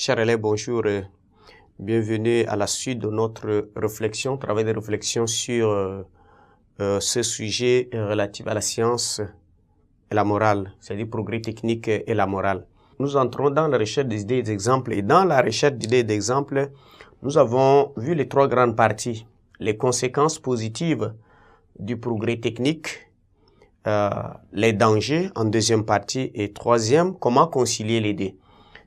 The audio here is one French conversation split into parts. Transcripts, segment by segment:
Chers élèves, bonjour. Bienvenue à la suite de notre réflexion, travail de réflexion sur ce sujet relatif à la science et la morale, c'est-à-dire progrès technique et la morale. Nous entrons dans la recherche des idées et des exemples. Et dans la recherche d'idées et d'exemples, nous avons vu les trois grandes parties. Les conséquences positives du progrès technique, les dangers en deuxième partie et troisième, comment concilier les deux.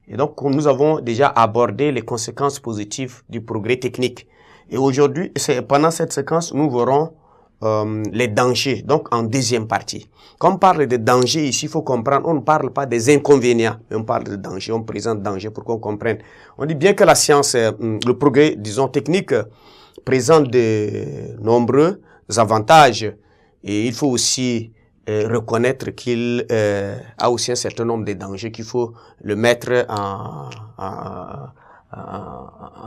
Et donc, nous avons déjà abordé les conséquences positives du progrès technique. Et aujourd'hui, pendant cette séquence, nous verrons les dangers, donc en deuxième partie. Quand on parle de dangers ici, il faut comprendre, on ne parle pas des inconvénients, mais on parle de dangers, on présente danger pour qu'on comprenne. On dit bien que la science, le progrès, disons, technique, présente de nombreux avantages. Et il faut aussi reconnaître qu'il a aussi un certain nombre de dangers qu'il faut le mettre en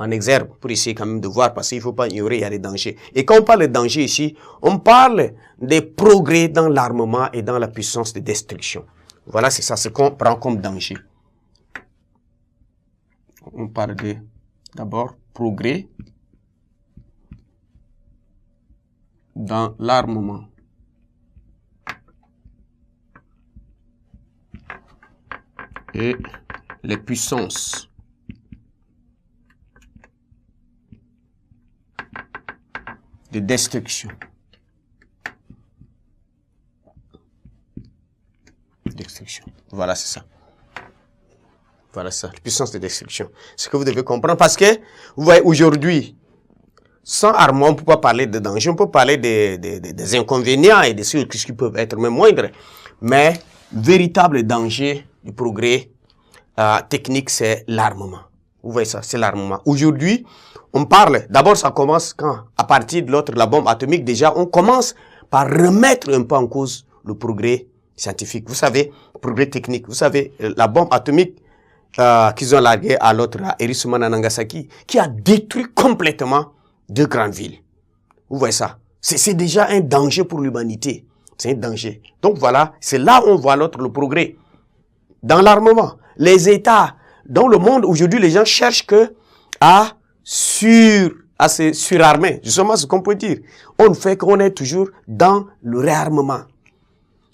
exergue pour essayer quand même de voir, parce qu'il ne faut pas ignorer, il y a des dangers. Et quand on parle de dangers ici, on parle des progrès dans l'armement et dans la puissance de destruction. Voilà, c'est ça ce qu'on prend comme danger. On parle d'abord progrès dans l'armement et les puissances de destruction. Voilà, c'est ça. Voilà ça, la puissance de destruction. C'est ce que vous devez comprendre, parce que, vous voyez, aujourd'hui, sans armement, on ne peut pas parler de danger, on peut parler des inconvénients et des choses qui peuvent être même moindres. Mais, véritable danger du progrès technique, c'est l'armement. Vous voyez ça, c'est l'armement. Aujourd'hui, on parle, d'abord ça commence quand, à partir de l'autre, la bombe atomique, déjà, on commence par remettre un peu en cause le progrès scientifique. Vous savez, progrès technique. Vous savez, la bombe atomique qu'ils ont larguée à l'autre, à Hiroshima et Nagasaki, qui a détruit complètement deux grandes villes. Vous voyez ça. C'est déjà un danger pour l'humanité. C'est un danger. Donc voilà, c'est là où on voit l'autre, le progrès. Dans l'armement, les États, dans le monde, aujourd'hui, les gens cherchent à se surarmer. Justement, ce qu'on peut dire. On fait qu'on est toujours dans le réarmement.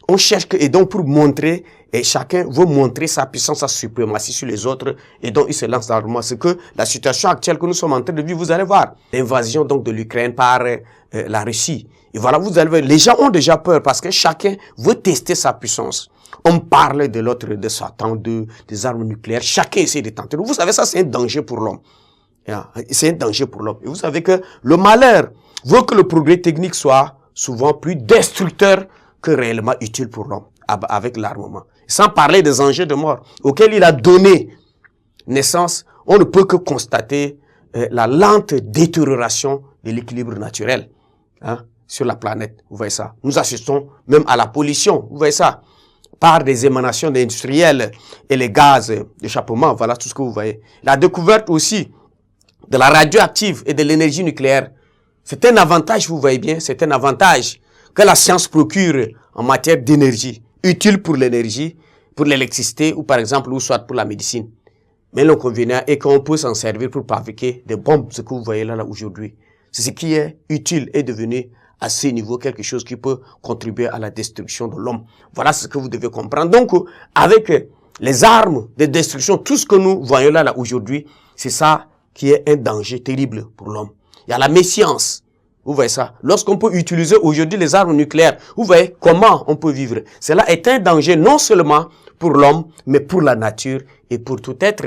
On cherche et donc pour montrer, et chacun veut montrer sa puissance, sa suprématie sur les autres, et donc il se lance dans l'armement. C'est que la situation actuelle que nous sommes en train de vivre, vous allez voir, l'invasion donc de l'Ukraine par la Russie. Et voilà, vous allez voir, les gens ont déjà peur parce que chacun veut tester sa puissance. On parle de l'autre, de Satan, des armes nucléaires, chacun essaie de tenter. Vous savez, ça c'est un danger pour l'homme. C'est un danger pour l'homme. Et vous savez que le malheur veut que le progrès technique soit souvent plus destructeur que réellement utile pour l'homme, avec l'armement. Sans parler des enjeux de mort auxquels il a donné naissance, on ne peut que constater la lente détérioration de l'équilibre naturel sur la planète. Vous voyez ça. Nous assistons même à la pollution. Vous voyez ça. Par des émanations industrielles et les gaz d'échappement. Voilà tout ce que vous voyez. La découverte aussi de la radioactive et de l'énergie nucléaire. C'est un avantage, vous voyez bien, c'est un avantage que la science procure en matière d'énergie, utile pour l'énergie, pour l'électricité ou par exemple, ou soit pour la médecine. Mais l'inconvénient est qu'on peut s'en servir pour fabriquer des bombes, ce que vous voyez là aujourd'hui. C'est ce qui est utile et devenu à ce niveau quelque chose qui peut contribuer à la destruction de l'homme. Voilà ce que vous devez comprendre. Donc, avec les armes de destruction, tout ce que nous voyons là aujourd'hui, c'est ça qui est un danger terrible pour l'homme. Il y a la méfiance. Vous voyez ça. Lorsqu'on peut utiliser aujourd'hui les armes nucléaires, vous voyez comment on peut vivre. Cela est un danger non seulement pour l'homme, mais pour la nature et pour tout être,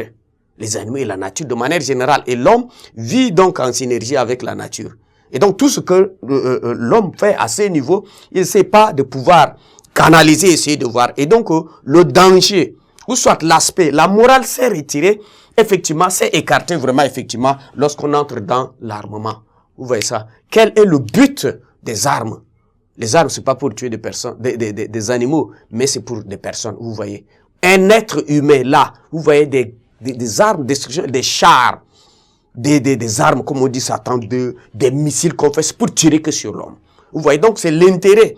les animaux et la nature de manière générale. Et l'homme vit donc en synergie avec la nature. Et donc tout ce que l'homme fait à ce niveau, il ne sait pas de pouvoir canaliser, essayer de voir. Et donc le danger, ou soit l'aspect, la morale s'est retirée, effectivement, s'est écartée vraiment, effectivement, lorsqu'on entre dans l'armement. Vous voyez ça. Quel est le but des armes? Les armes, c'est pas pour tuer des personnes, des animaux, mais c'est pour des personnes. Vous voyez. Un être humain, là, vous voyez des armes de destruction, des chars, des armes, comme on dit, Satan, des missiles qu'on fait pour tirer que sur l'homme. Vous voyez, donc c'est l'intérêt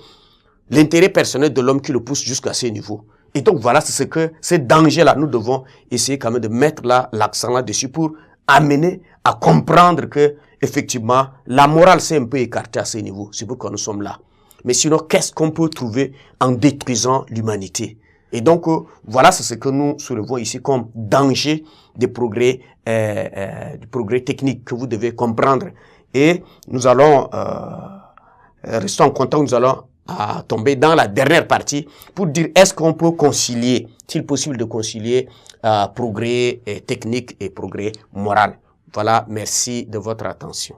personnel de l'homme qui le pousse jusqu'à ce niveau. Et donc voilà, c'est ce que ces dangers-là, nous devons essayer quand même de mettre l'accent là-dessus pour amener à comprendre que effectivement la morale s'est un peu écartée à ce niveau. C'est pourquoi nous sommes là. Mais sinon, qu'est-ce qu'on peut trouver en détruisant l'humanité? Et donc voilà, c'est ce que nous soulevons ici comme danger du progrès technique que vous devez comprendre. Et nous allons restons en contact, nous allons tomber dans la dernière partie pour dire est-ce qu'on peut concilier, est-il possible de concilier progrès technique et progrès moral. Voilà, merci de votre attention.